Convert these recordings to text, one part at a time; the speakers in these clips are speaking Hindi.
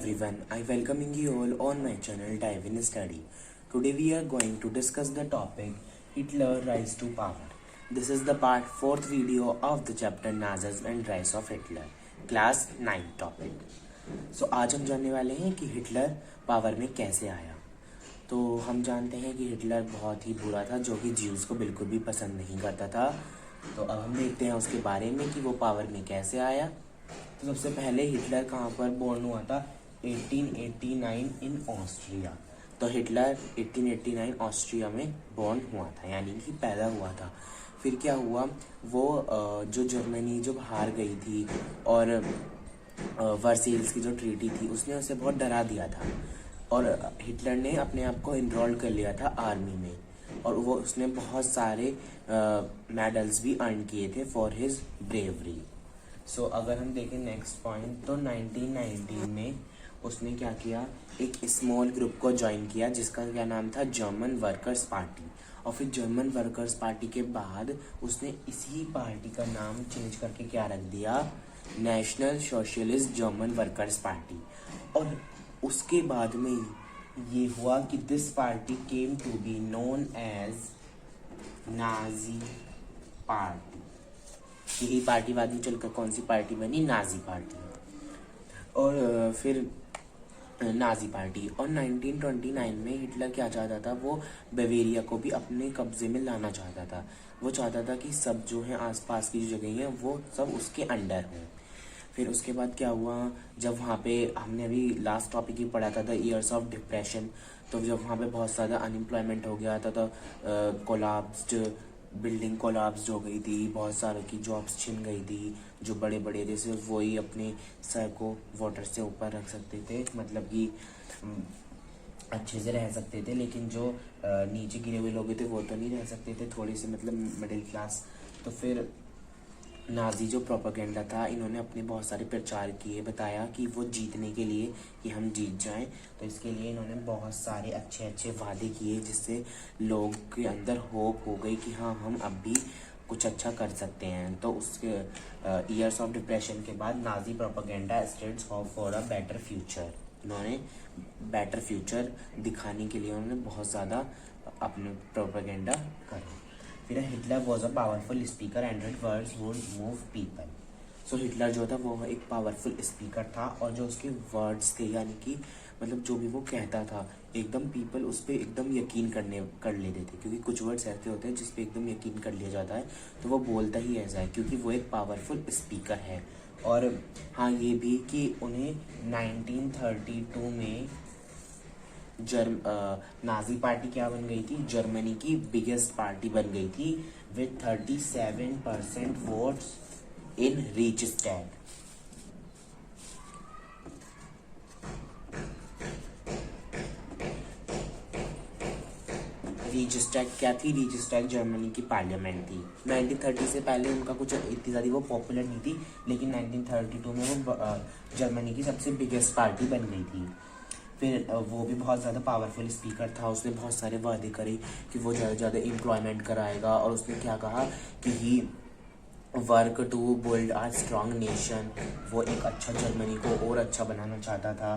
everyone, I welcoming you all on my channel Dive in Study. Today we are going to discuss the topic Hitler Rise to Power. This is the part 4th video of the chapter Nazis and Rise of Hitler, class 9 topic. So आज हम जानने वाले हैं कि हिटलर पावर में कैसे आया। तो हम जानते हैं कि हिटलर बहुत ही बुरा था जो कि ज्यूज़ को बिल्कुल भी पसंद नहीं करता था। तो अब हम देखते हैं उसके बारे में कि वो पावर में कैसे आया। तो सबसे पहले हिटलर कहाँ पर बोर्न हुआ था? 1889 इन ऑस्ट्रिया। तो हिटलर 1889 ऑस्ट्रिया में बोर्न हुआ था, यानी कि पैदा हुआ था। फिर क्या हुआ, वो जो जर्मनी जब हार गई थी और वर्सेल्स की जो ट्रीटी थी उसने उसे बहुत डरा दिया था और हिटलर ने अपने आप को इनरोल कर लिया था आर्मी में और वो उसने बहुत सारे मेडल्स भी अर्न किए थे फॉर हिज ब्रेवरी। सो अगर हम देखें नेक्स्ट पॉइंट, तो 1919 में उसने क्या किया, एक स्मॉल ग्रुप को ज्वाइन किया जिसका क्या नाम था, जर्मन वर्कर्स पार्टी। और फिर जर्मन वर्कर्स पार्टी के बाद उसने इसी पार्टी का नाम चेंज करके क्या रख दिया, National Socialist German Workers Party. और उसके बाद में ये हुआ कि this party came to be known as Nazi party. यही पार्टी बाद में चलकर कौन सी पार्टी बनी, नाजी पार्टी। और फिर नाजी पार्टी। और 1929 में हिटलर क्या चाहता था, वो बवेरिया को भी अपने कब्जे में लाना चाहता था। वो चाहता था कि सब जो है आसपास की जो जगह हैं वो सब उसके अंडर हों। फिर उसके बाद क्या हुआ, जब वहाँ पे हमने अभी लास्ट टॉपिक ही पढ़ा था द ईयर्स ऑफ डिप्रेशन। तो जब वहाँ पे बहुत ज़्यादा अनएम्प्लॉयमेंट हो गया था तो कोलैप्स्ड बिल्डिंग कोलैप्स हो गई थी, बहुत सारों की जॉब्स छिन गई थी। जो बड़े बड़े जैसे वही अपने सर को वाटर से ऊपर रख सकते थे, मतलब कि अच्छे से रह सकते थे, लेकिन जो नीचे गिरे हुए लोग थे वो तो नहीं रह सकते थे, थोड़ी सी मतलब मिडिल क्लास। तो फिर नाजी जो प्रोपेगेंडा था, इन्होंने अपने बहुत सारे प्रचार किए, बताया कि वो जीतने के लिए कि हम जीत जाएं, तो इसके लिए इन्होंने बहुत सारे अच्छे अच्छे वादे किए जिससे लोग के अंदर होप हो गई कि हाँ हम अब भी कुछ अच्छा कर सकते हैं। तो उसके ईयर्स ऑफ डिप्रेशन के बाद Nazi propaganda states hope for a better future. इन्होंने बेटर फ्यूचर दिखाने के लिए उन्होंने बहुत ज़्यादा अपने प्रोपेगेंडा करा। फिर Hitler was a powerful speaker and his words would move people. So Hitler जो था वो एक पावरफुल स्पीकर था और जो उसके वर्ड्स थे, यानी कि मतलब जो भी वो कहता था एकदम पीपल उस पर एकदम यकीन कर लेते थे, क्योंकि कुछ वर्ड्स ऐसे होते हैं जिस पे एकदम यकीन कर लिया जाता है। तो वो बोलता ही ऐसा है क्योंकि वो एक पावरफुल स्पीकर है। और हाँ ये भी कि उन्हें 1932 में नाजी पार्टी क्या बन गई थी, जर्मनी की बिगेस्ट पार्टी बन गई थी with 37% votes in Reichstag. Reichstag क्या थी, रीचस्टैग जर्मनी की पार्लियामेंट थी। 1930 से पहले उनका कुछ इतनी ज़्यादा वो पॉपुलर नहीं थी, लेकिन 1932 में वो जर्मनी की सबसे बिगेस्ट पार्टी बन गई थी। फिर वो भी बहुत ज़्यादा पावरफुल स्पीकर था, उसने बहुत सारे वादे करे कि वो ज़्यादा से ज़्यादा एम्प्लॉयमेंट कराएगा। और उसने क्या कहा कि he work to build a strong nation. वो एक अच्छा जर्मनी को और अच्छा बनाना चाहता था,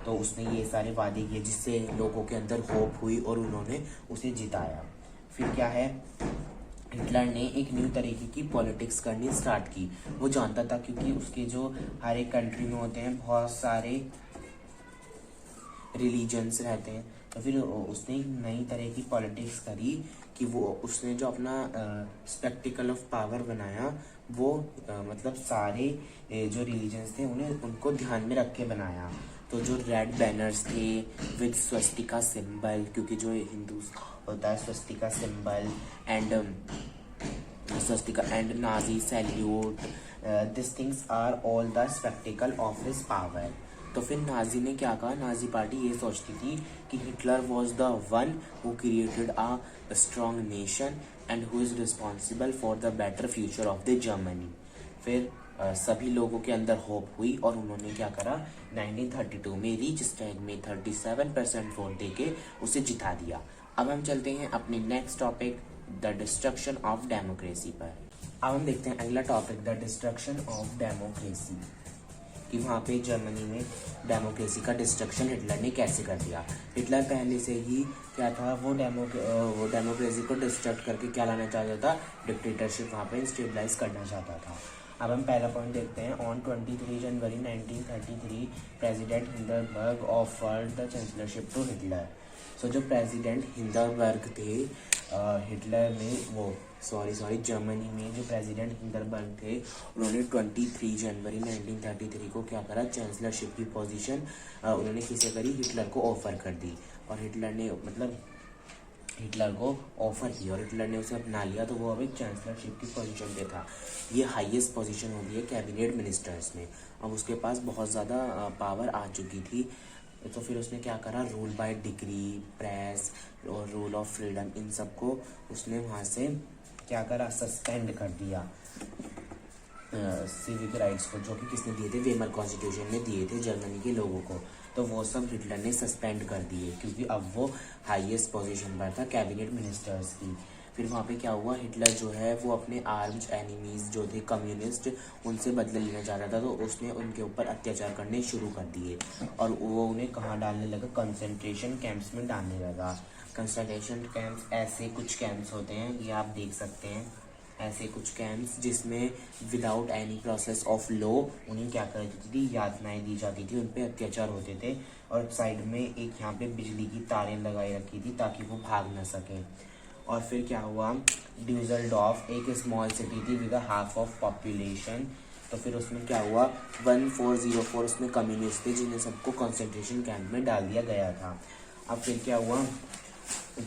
तो उसने ये सारे वादे किए जिससे लोगों के अंदर होप हुई और उन्होंने उसे जिताया। फिर क्या है, हिटलर ने एक न्यू तरीके की पॉलिटिक्स करनी स्टार्ट की। वो जानता था क्योंकि उसके जो हर एक कंट्री में होते हैं बहुत सारे रिलीजन्स रहते हैं, तो फिर उसने एक नई तरह की पॉलिटिक्स करी कि वो उसने जो अपना स्पेक्टिकल ऑफ पावर बनाया वो मतलब सारे जो रिलीजन्स थे उन्हें उनको ध्यान में रख के बनाया। तो जो रेड बैनर्स थे विद स्वस्तिका सिंबल, क्योंकि जो हिंदू होता है स्वस्तिका symbol and swastika and Nazi salute, this things are all the spectacle of his power. तो फिर नाजी ने क्या कहा, नाजी पार्टी ये सोचती थी कि Hitler was the one who created a strong nation and who is responsible for the better future of the Germany. फिर सभी लोगों के अंदर होप हुई और उन्होंने क्या करा, 1932 में रीचस्टैग में 37% वोट देके उसे जिता दिया। अब हम चलते हैं अपने next topic the destruction of democracy पर। अब हम देखते हैं अगला topic the destruction of democracy. कि वहाँ पे जर्मनी में डेमोक्रेसी का डिस्ट्रक्शन हिटलर ने कैसे कर दिया। हिटलर पहले से ही क्या था, वो डेमोक्रेसी को डिस्ट्रक्ट करके क्या लाना चाहता था, डिक्टेटरशिप वहाँ पे स्टेबलाइज करना चाहता था। अब हम पहला पॉइंट देखते हैं। On 23 January 1933 president Hindenburg offered the chancellorship to Hitler. So जो प्रेसिडेंट हिंडरबर्ग थे, हिटलर में वो जर्मनी में जो प्रेसिडेंट हिंडरबर्ग थे, उन्होंने 23 जनवरी 1933 को क्या करा, चांसलरशिप की पोजीशन उन्होंने किसे करी, हिटलर को ऑफर कर दी। और हिटलर ने हिटलर को ऑफर किया और हिटलर ने उसे अपना लिया, तो वो अब एक चांसलरशिप की पोजीशन पे था। ये हाईएस्ट पोजीशन होती है कैबिनेट मिनिस्टर्स में। अब उसके पास बहुत ज़्यादा पावर आ चुकी थी, तो फिर उसने क्या करा, रूल बाय डिक्री, प्रेस और रूल ऑफ फ्रीडम, इन सबको उसने वहाँ से क्या करा, सस्पेंड कर दिया। सिविक राइट्स को जो कि किसने दिए थे, वेमर कॉन्स्टिट्यूशन ने दिए थे जर्मनी के लोगों को, तो वो सब हिटलर ने सस्पेंड कर दिए, क्योंकि अब वो हाईएस्ट पोजीशन पर था कैबिनेट मिनिस्टर्स की। फिर वहाँ पे क्या हुआ, हिटलर जो है वो अपने आर्म्ड एनिमीज जो थे कम्युनिस्ट, उनसे बदला लेना चाह रहा था, तो उसने उनके ऊपर अत्याचार करने शुरू कर दिए और वो उन्हें कहाँ डालने लगा, कंसंट्रेशन कैंप्स में डालने लगा। कंसंट्रेशन कैंप्स ऐसे कुछ कैंप्स होते हैं, ये आप देख सकते हैं, ऐसे कुछ कैंप्स जिसमें without any process of law उन्हें क्या कर देती थी, यातनाएं दी जाती थी, उन पर अत्याचार होते थे। और साइड में एक यहाँ पे बिजली की तारें लगाई रखी थी ताकि वो भाग ना सकें। और फिर क्या हुआ, ड्यूसलडॉर्फ एक स्मॉल सिटी थी विद हाफ ऑफ पॉपुलेशन, तो फिर उसमें क्या हुआ, 1404 उसमें कम्युनिस्ट थे जिन्हें सबको कंसंट्रेशन कैंप में डाल दिया गया था। अब फिर क्या हुआ,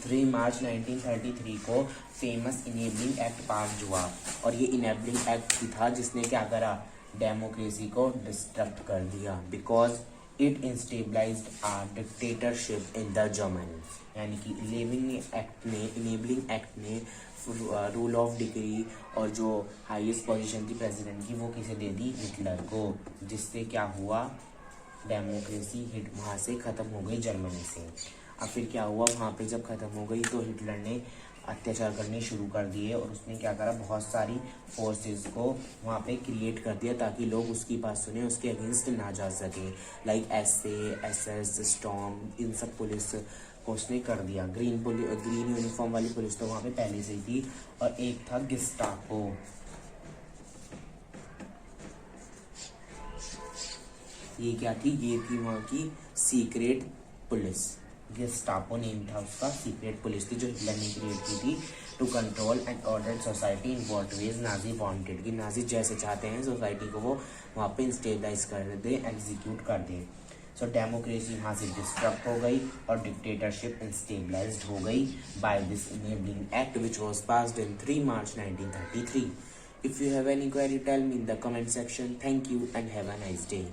3 मार्च 1933 को फेमस इनेबलिंग एक्ट पास हुआ, और ये इनेबलिंग एक्ट ही था जिसने क्या करा, डेमोक्रेसी को डिस्ट्रक्ट कर दिया, because it instabilized a dictatorship in the Germany. यानी कि इनेबलिंग एक्ट ने रूल ऑफ डिक्री और जो हाईएस्ट पोजीशन थी प्रेसिडेंट की, वो किसे दे दी, हिटलर को, जिससे क्या हुआ, डेमोक्रेसी वहाँ से ख़त्म हो गई जर्मनी से। अब फिर क्या हुआ, वहाँ पे जब ख़त्म हो गई तो हिटलर ने अत्याचार करने शुरू कर दिए और उसने क्या करा, बहुत सारी फोर्सेस को वहाँ पे क्रिएट कर दिया ताकि लोग उसकी बात सुने, उसके अगेंस्ट ना जा सके। लाइक SS, स्टॉर्म, इन सब पुलिस को उसने कर दिया। ग्रीन यूनिफॉर्म वाली पुलिस तो वहाँ पे पहले से ही थी, और एक था गेस्टापो। ये क्या थी, ये थी वहाँ की सीक्रेट पुलिस, गेस्टापो नेम था उसका, सीक्रेट पुलिस थी जो हिटलर ने क्रिएट की थी to control and order society in what ways Nazi wanted, कि नाजी जैसे चाहते हैं सोसाइटी को वो वहाँ पे इंस्टेबलाइज कर दे, एग्जीक्यूट कर दे। सो डेमोक्रेसी वहाँ से डिस्ट्रक्ट हो गई और डिक्टेटरशिप इंस्टेबलाइज्ड हो गई by this enabling act which was passed in 3 March 1933. If you have any query, tell me in the comment section. Thank you and have a nice day.